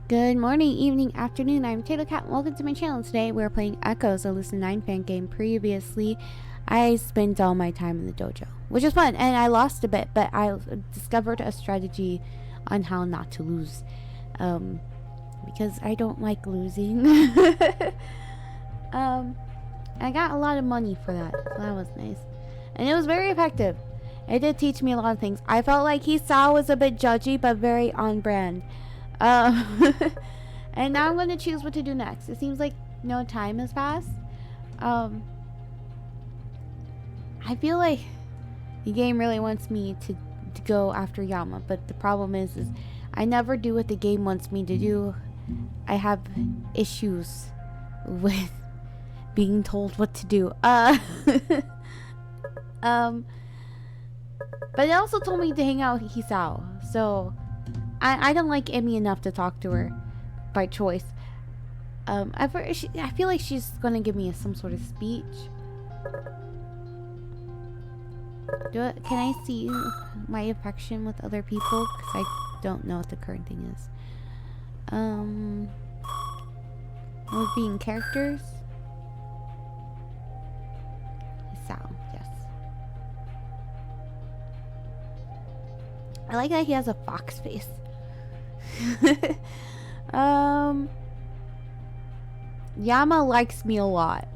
Good morning, evening, afternoon. I'm tatocat. Welcome to my channel. Today we're playing Echoes, a Lucid9 Fangame. Previously, I spent all my time in the dojo, which is fun, and I lost a bit, but I discovered a strategy on how not to lose, because I don't like losing. I got a lot of money for that, so that was nice, and it was very effective. It did teach me a lot of things. I felt like Hisao was a bit judgy, but very on brand. And now I'm going to choose what to do next. It seems like no time has passed. I feel like the game really wants me to go after Yama, but the problem is I never do what the game wants me to do. I have issues with being told what to do. But it also told me to hang out with Hisao, so I don't like Emmy enough to talk to her by choice. I feel like she's gonna give me some sort of speech. Can I see my affection with other people? Because I don't know what the current thing is. Would be in characters. Hisao, yes. I like that he has a fox face. Yama likes me a lot.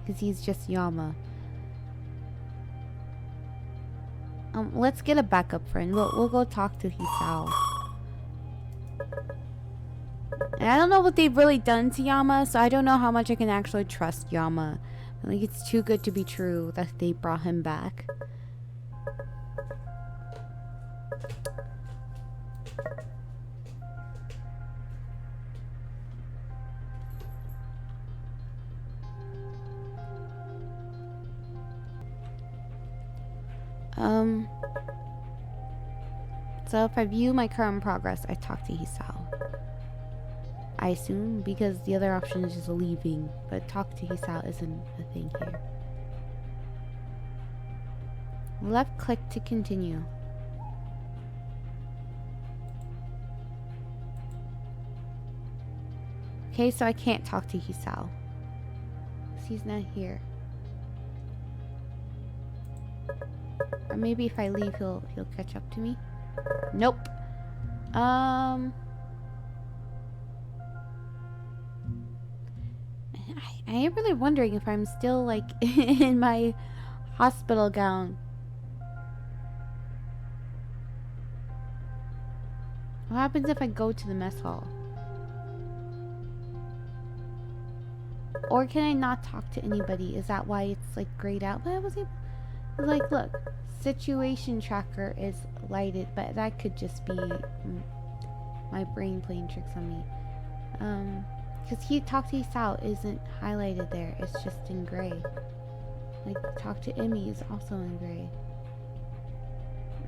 Because he's just Yama. Let's get a backup friend. We'll go talk to Hisao. And I don't know what they've really done to Yama, so I don't know how much I can actually trust Yama. Like, it's too good to be true that they brought him back. So if I view my current progress, I talk to Hisao. I assume, because the other option is just leaving, but talk to Hisao isn't a thing here. Left click to continue. Okay, so I can't talk to Hisao. He's not here. Or maybe if I leave, he'll catch up to me. Nope. I am really wondering if I'm still like in my hospital gown. What happens if I go to the mess hall? Or can I not talk to anybody? Is that why it's like grayed out? But I was able, like, look, situation tracker is lighted, but that could just be my brain playing tricks on me. Because talk to Hisao isn't highlighted there, it's just in gray. Like, talk to Emmy is also in gray.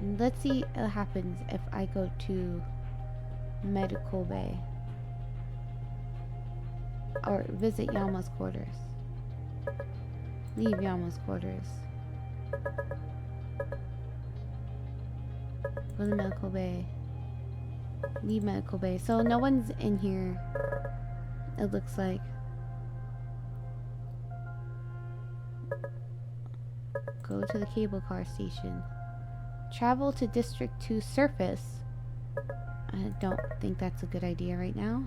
And let's see what happens if I go to medical bay. Or visit Yama's quarters. Leave Yama's quarters. Go to medical bay. Leave medical bay. So no one's in here, it looks like. Go to the cable car station. Travel to District 2 surface. I don't think that's a good idea right now.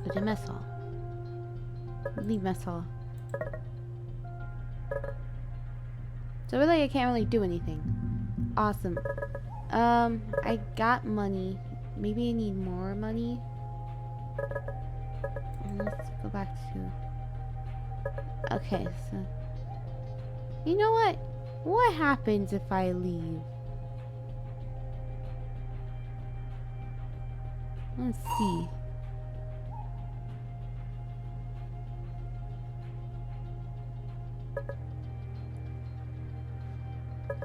Go to mess hall. Leave mess hall. So really I can't really do anything. Awesome. I got money. Maybe I need more money. And let's go back to... Okay, so... You know what? What happens if I leave? Let's see.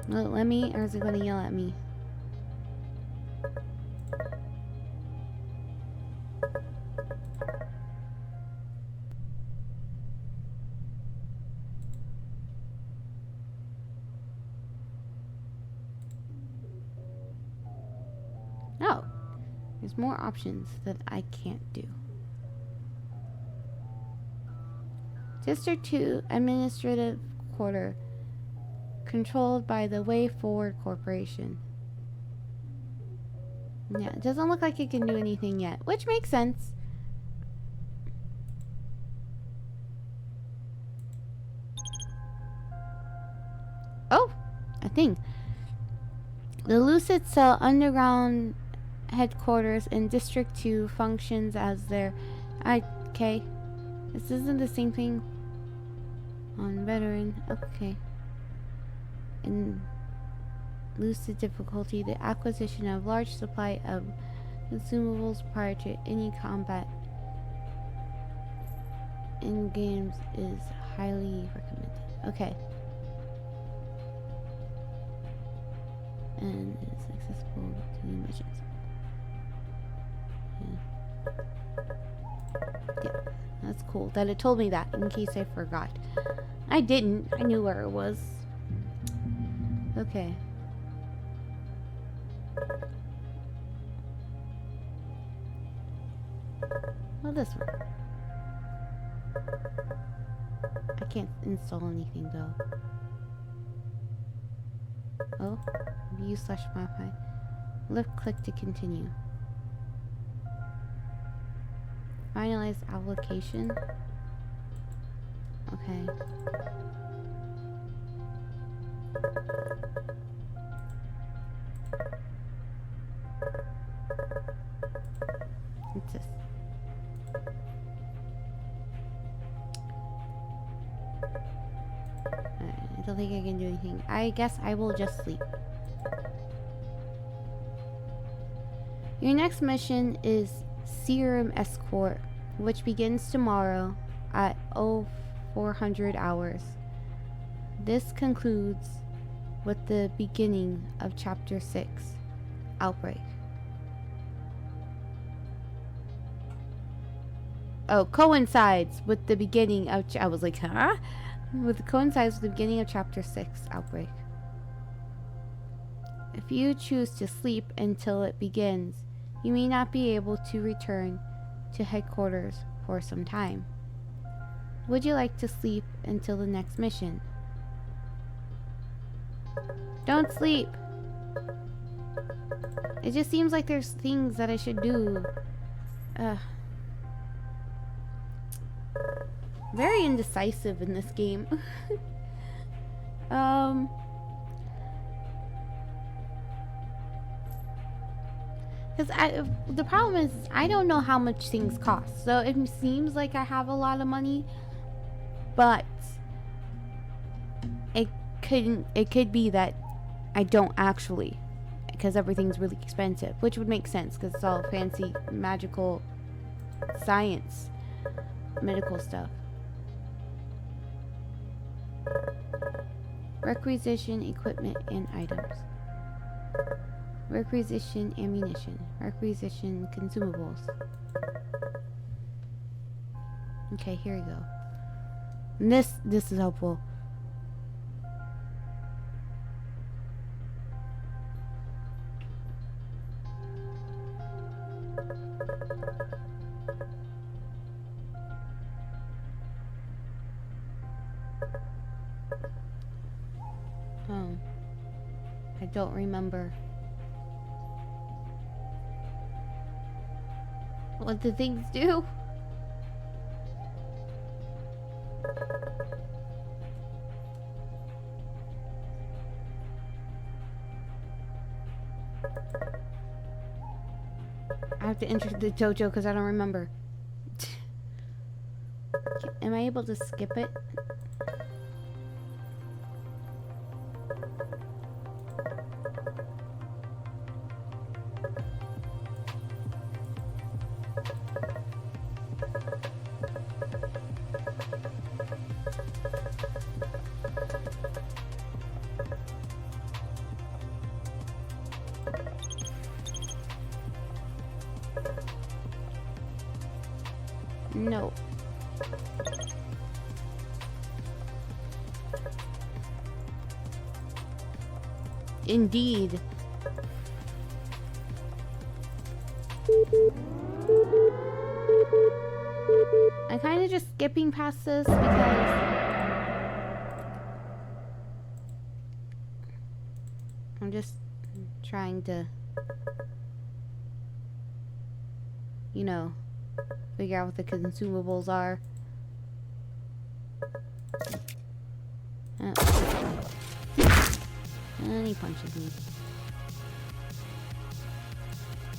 Will it let me, or is it going to yell at me? No. There's more options that I can't do. District 2 Administrative Quarter. Controlled by the Way Forward Corporation. Yeah, it doesn't look like it can do anything yet, which makes sense. Oh, a thing. The Lucid Cell underground headquarters in District 2 functions as their... Okay. This isn't the same thing on veteran. Okay. In Lucid difficulty, the acquisition of large supply of consumables prior to any combat in games is highly recommended. Okay. And it's accessible to new missions. Yeah, that's cool that it told me that in case I forgot. I didn't. I knew where it was. Okay. Well, this one. I can't install anything though. Oh, view/modify. Left click to continue. Finalize application. Okay. What's this? I don't think I can do anything. I guess I will just sleep. Your next mission is Serum Escort, which begins tomorrow at 0400 hours. This concludes with the beginning of Chapter 6, Outbreak. Oh, coincides with the beginning of... I was like, huh? Coincides with the beginning of Chapter 6, Outbreak. If you choose to sleep until it begins, you may not be able to return to headquarters for some time. Would you like to sleep until the next mission? Don't sleep! It just seems like there's things that I should do. Very indecisive in this game. Because the problem is I don't know how much things cost. So it seems like I have a lot of money, but it could be that I don't actually, because everything's really expensive, which would make sense because it's all fancy magical science, medical stuff. Requisition equipment and items. Requisition ammunition. Requisition consumables. Okay, here we go. And this is helpful. Oh. I don't remember what the things do. I have to enter the dojo because I don't remember. Am I able to skip it? No. Indeed. I'm kind of just skipping past this because I'm just trying to, you know, figure out what the consumables are. And he punches me.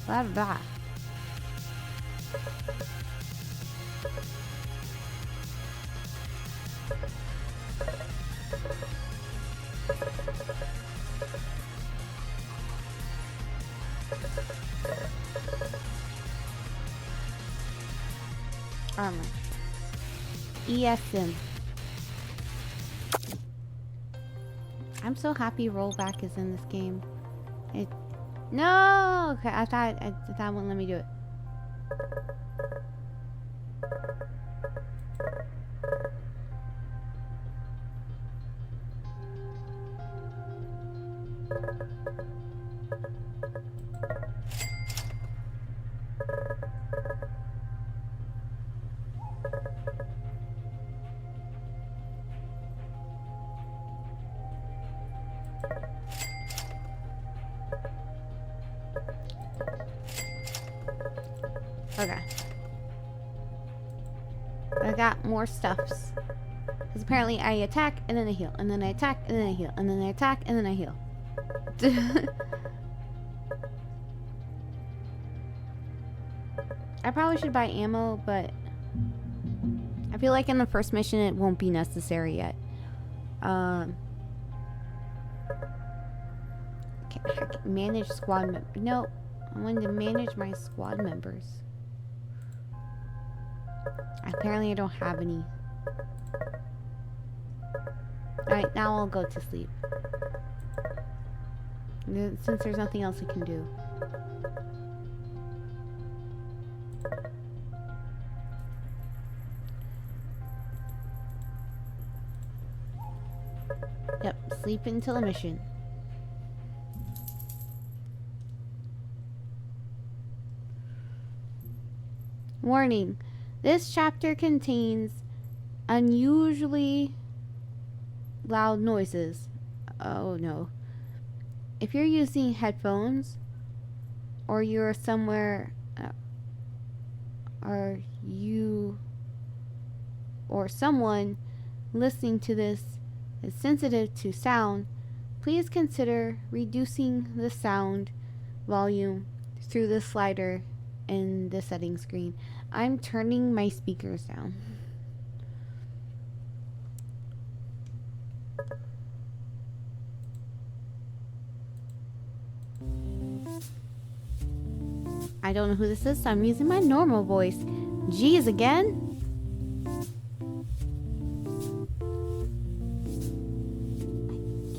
Blah blah. Armor. ESM. I'm so happy rollback is in this game. No! Okay, I thought that wouldn't let me do it. Okay. I got more stuffs. Because apparently I attack and then I heal. And then I attack and then I heal. And then I attack and then I heal. I probably should buy ammo, but I feel like in the first mission it won't be necessary yet. Manage squad members. No, I wanted to manage my squad members. Apparently I don't have any. Alright, now I'll go to sleep. Since there's nothing else I can do. Yep, sleep until a mission. Warning. This chapter contains unusually loud noises. Oh no. If you're using headphones or you're somewhere or you or someone listening to this is sensitive to sound, please consider reducing the sound volume through the slider in the settings screen. I'm turning my speakers down. I don't know who this is, so I'm using my normal voice. Geez, again? I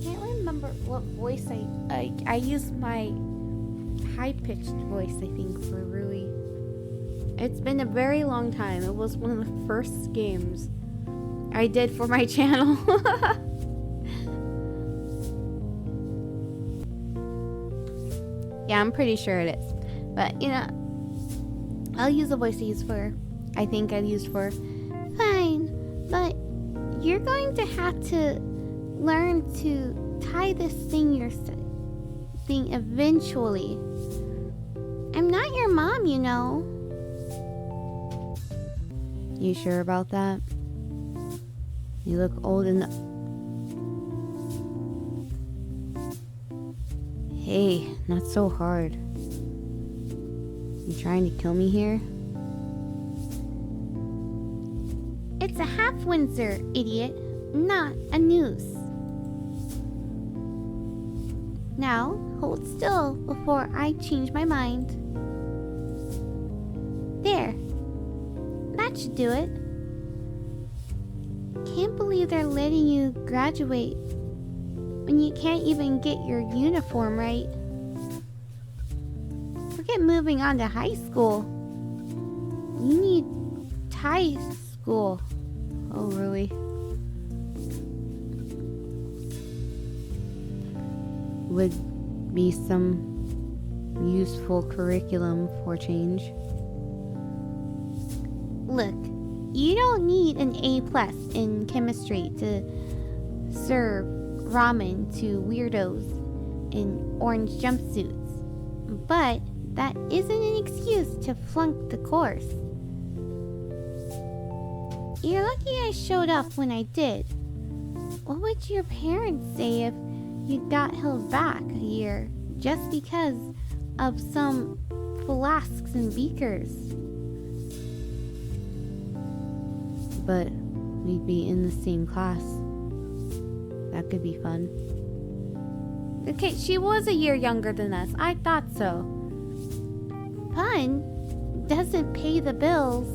can't remember what voice I use my high-pitched voice, I think, for Rui. It's been a very long time. It was one of the first games I did for my channel. Yeah, I'm pretty sure it is. But, you know, I'll use the voice I think I used for. Fine, but you're going to have to learn to tie this thing eventually. I'm not your mom, you know. You sure about that? You look old enough. Hey, not so hard. You trying to kill me here? It's a half Windsor, idiot, not a noose. Now, hold still before I change my mind. There. That should do it. Can't believe they're letting you graduate when you can't even get your uniform right. Forget moving on to high school. You need high school. Oh, really? Would be some useful curriculum for change. Look, you don't need an A+ in chemistry to serve ramen to weirdos in orange jumpsuits. But that isn't an excuse to flunk the course. You're lucky I showed up when I did. What would your parents say if you got held back a year just because of some flasks and beakers? But we'd be in the same class. That could be fun. Okay, she was a year younger than us. I thought so. Fun doesn't pay the bills.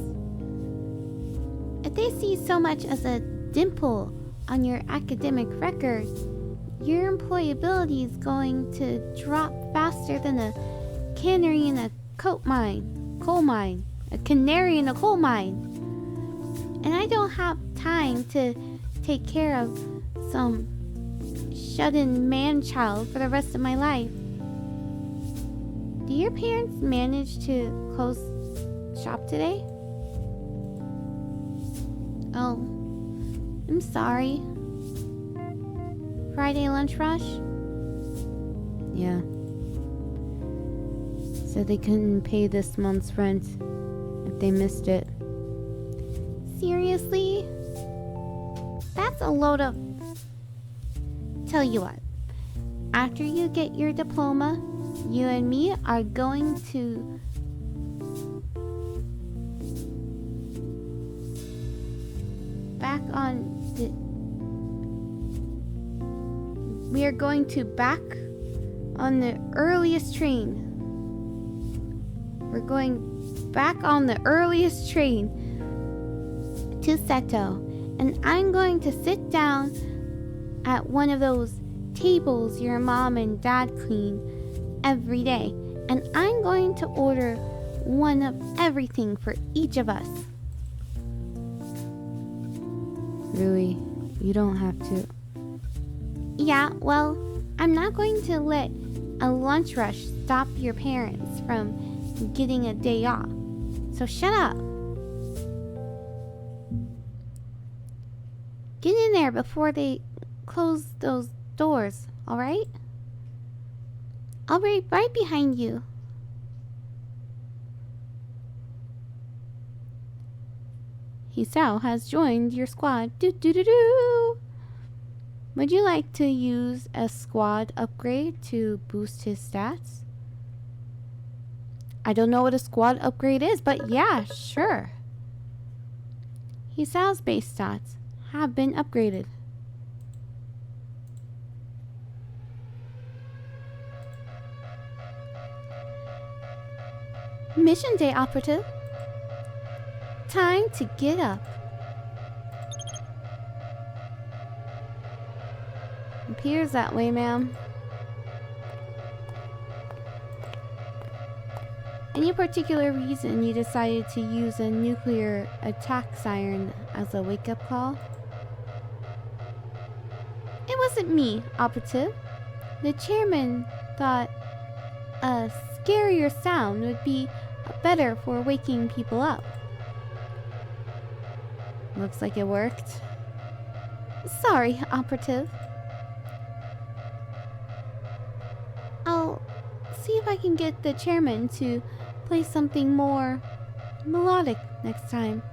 If they see so much as a dimple on your academic record, your employability is going to drop faster than a canary in a coal mine. A canary in a coal mine. And I don't have time to take care of some shut-in man-child for the rest of my life. Do your parents manage to close shop today? Oh, I'm sorry. Friday lunch rush? Yeah. So they couldn't pay this month's rent if they missed it. Seriously? That's a load of... Tell you what. After you get your diploma, you and me are going to... We are going to back on the earliest train. We're going back on the earliest train to Seto, and I'm going to sit down at one of those tables your mom and dad clean every day, and I'm going to order one of everything for each of us. Really, you don't have to. Yeah, well, I'm not going to let a lunch rush stop your parents from getting a day off. So shut up. Get in there before they close those doors, alright? I'll be right behind you. Hisao has joined your squad. Do. Would you like to use a squad upgrade to boost his stats? I don't know what a squad upgrade is, but yeah, sure. Hisao's base stats have been upgraded. Mission day, operative. Time to get up. Appears that way, ma'am. Any particular reason you decided to use a nuclear attack siren as a wake-up call? It wasn't me, operative. The chairman thought a scarier sound would be better for waking people up. Looks like it worked. Sorry, operative. I'll see if I can get the chairman to play something more melodic next time.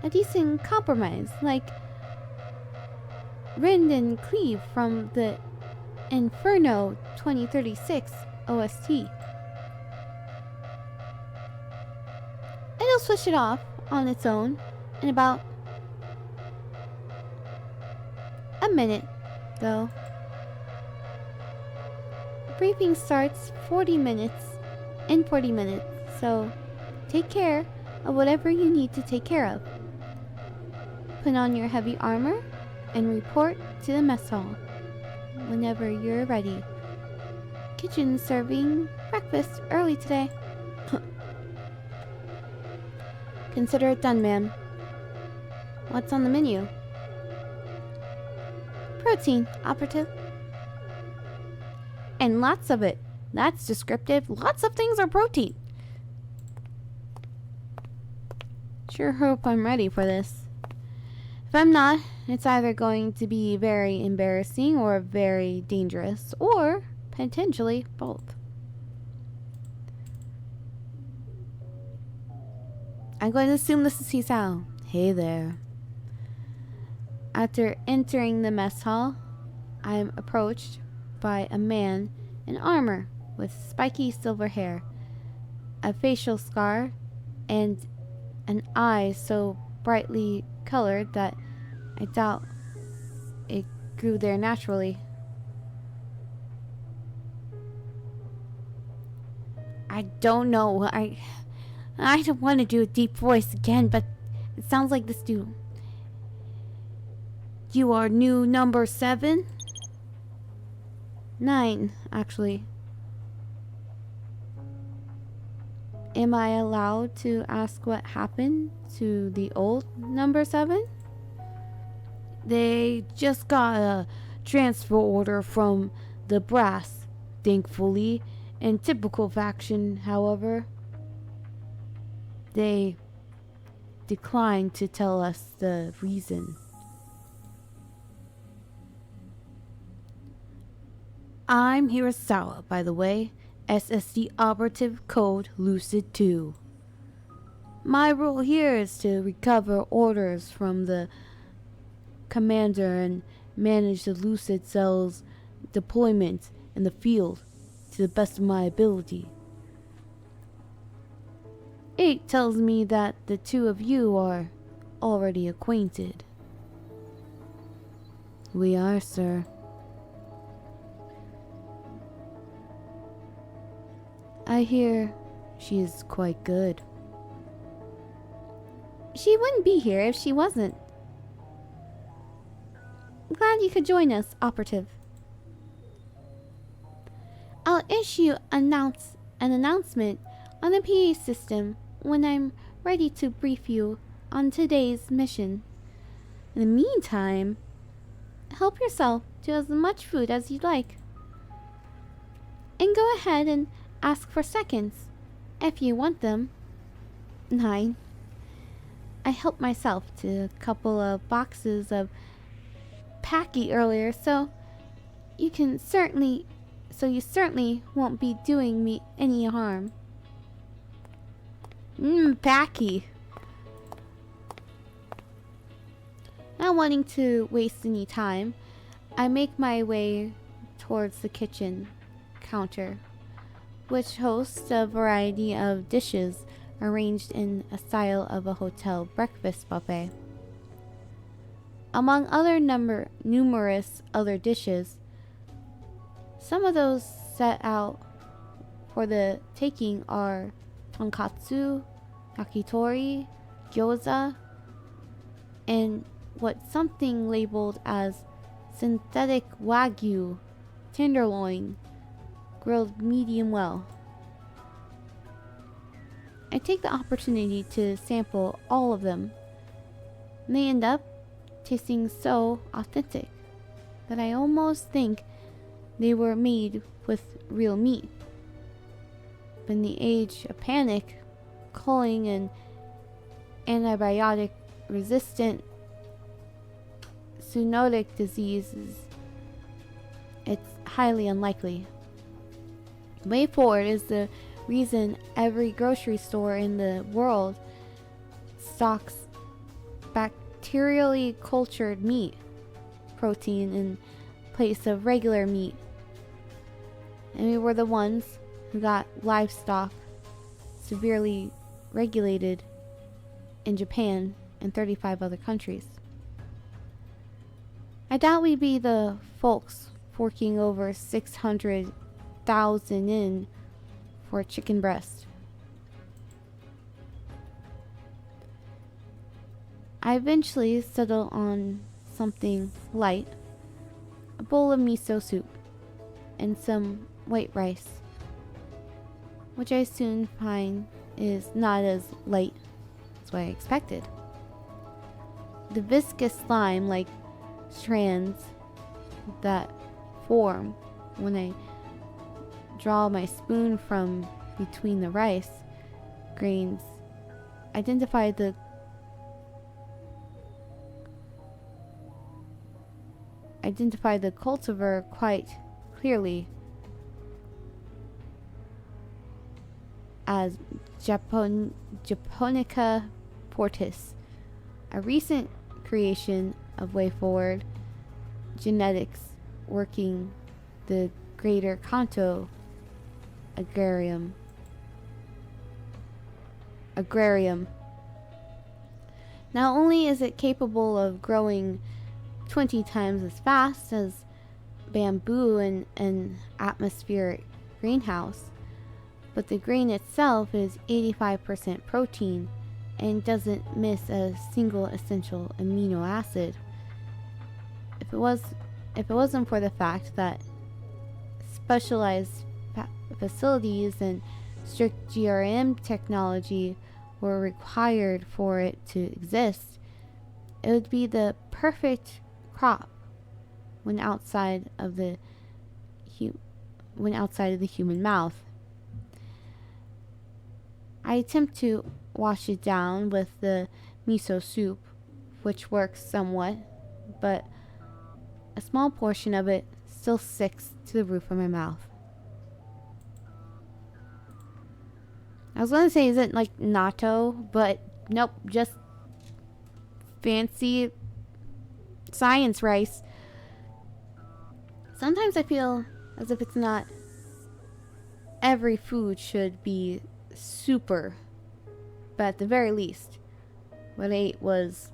A decent compromise, like Rend and Cleave from the Inferno 2036 OST. It'll switch it off on its own in about a minute, though. Briefing starts 40 minutes, so take care of whatever you need to take care of. Put on your heavy armor and report to the mess hall whenever you're ready. Kitchen serving breakfast early today. Consider it done, ma'am. What's on the menu? Protein, operative. And lots of it. That's descriptive. Lots of things are protein. Sure hope I'm ready for this. If I'm not, it's either going to be very embarrassing or very dangerous, or potentially both. I'm going to assume this is Hisao. Hey there. After entering the mess hall, I'm approached by a man in armor with spiky silver hair, a facial scar, and an eye so brightly colored that I doubt it grew there naturally. I don't know. I don't want to do a deep voice again, but it sounds like this dude. You are new number 7? 9, actually. Am I allowed to ask what happened to the old number 7? They just got a transfer order from the brass, thankfully. In typical faction, however, they declined to tell us the reason. I'm Hirasawa, by the way, SSD operative code Lucid9. My role here is to recover orders from the commander and manage the Lucid cell's deployment in the field to the best of my ability. 8 tells me that the two of you are already acquainted. We are, sir. I hear she is quite good. She wouldn't be here if she wasn't. I'm glad you could join us, operative. I'll issue an announcement on the PA system when I'm ready to brief you on today's mission. In the meantime, help yourself to as much food as you'd like. And go ahead and ask for seconds, if you want them. 9. I helped myself to a couple of boxes of Packy earlier, so you certainly won't be doing me any harm. Packy. Not wanting to waste any time, I make my way towards the kitchen counter, which hosts a variety of dishes arranged in a style of a hotel breakfast buffet. Among numerous other dishes, some of those set out for the taking are tonkatsu, yakitori, gyoza, and something labeled as synthetic wagyu tenderloin, grilled medium well. I take the opportunity to sample all of them, and they end up tasting so authentic that I almost think they were made with real meat. But in the age of panic, culling, and antibiotic resistant zoonotic diseases, it's highly unlikely. The way forward is the reason every grocery store in the world stocks bacterially cultured meat protein in place of regular meat. And we were the ones who got livestock severely regulated in Japan and 35 other countries. I doubt we'd be the folks forking over 600,000 yen for a chicken breast. I eventually settle on something light, a bowl of miso soup, and some white rice, which I soon find is not as light as what I expected. The viscous slime-like strands that form when I draw my spoon from between the rice grains, identify the cultivar quite clearly as Japonica portis, a recent creation of WayForward genetics working the Greater Kanto agrarium. Not only is it capable of growing 20 times as fast as bamboo in an atmospheric greenhouse, but the grain itself is 85% protein and doesn't miss a single essential amino acid. If it wasn't for the fact that specialized facilities and strict GRM technology were required for it to exist, it would be the perfect crop when outside of the human mouth. I attempt to wash it down with the miso soup, which works somewhat, but a small portion of it still sticks to the roof of my mouth. I was gonna say, is it like natto? But nope, just fancy science rice. Sometimes I feel as if it's not every food should be super, but at the very least, what I ate was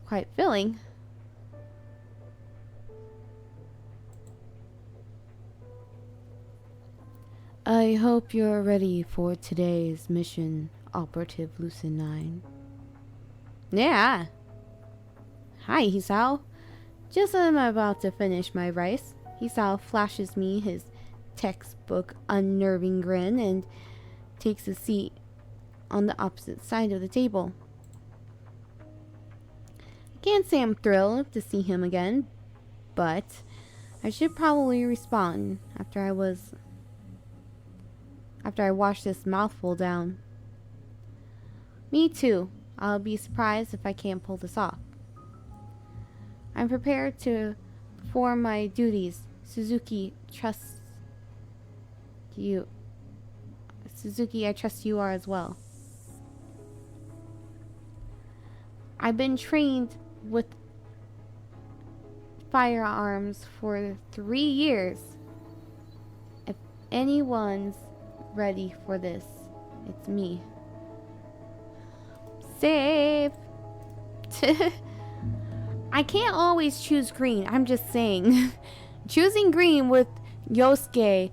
quite filling. I hope you're ready for today's mission, Operative Lucid9. Yeah. Hi, Hisao. Just as I'm about to finish my rice, Hisao flashes me his textbook unnerving grin and takes a seat on the opposite side of the table. I can't say I'm thrilled to see him again, but I should probably respond after I wash this mouthful down. Me too. I'll be surprised if I can't pull this off. I'm prepared to perform my duties. Suzuki trusts you. Suzuki, I trust you are as well. I've been trained with firearms for 3 years. If anyone's ready for this, it's me. Save. I can't always choose green. I'm just saying. Choosing green with Kosuke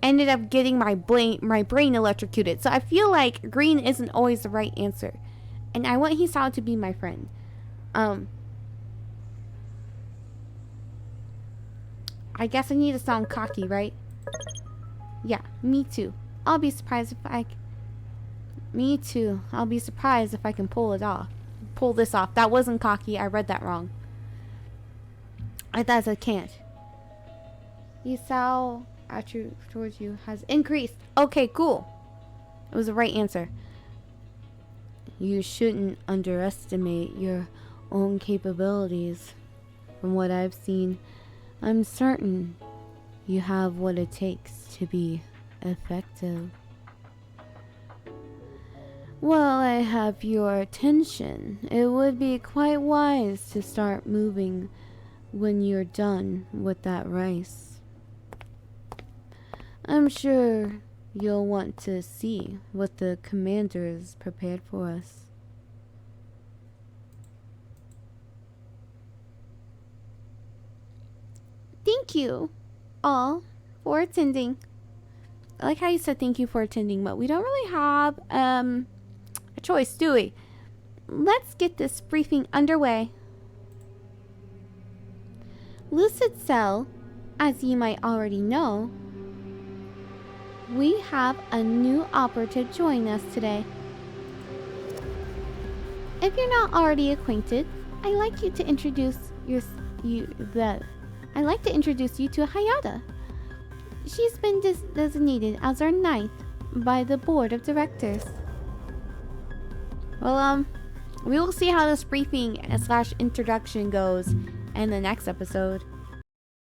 ended up getting my brain electrocuted. So I feel like green isn't always the right answer. And I want Hisao to be my friend. I guess I need to sound cocky, right? Yeah, me too. I'll be surprised if I can pull this off. That wasn't cocky. I read that wrong. I thought I can't. Hisao attribute towards you has increased. Okay, cool. It was the right answer. You shouldn't underestimate your own capabilities. From what I've seen, I'm certain you have what it takes to be effective. While I have your attention, it would be quite wise to start moving when you're done with that rice. I'm sure you'll want to see what the commanders prepared for us. Thank you all for attending. I like how you said thank you for attending, but we don't really have a choice, do we? Let's get this briefing underway. Lucid Cell, as you might already know, we have a new operative joining us today. If you're not already acquainted, I'd like you to introduce I'd like to introduce you to Hayata. She's been designated as our ninth by the board of directors. Well, we will see how this briefing / introduction goes in the next episode.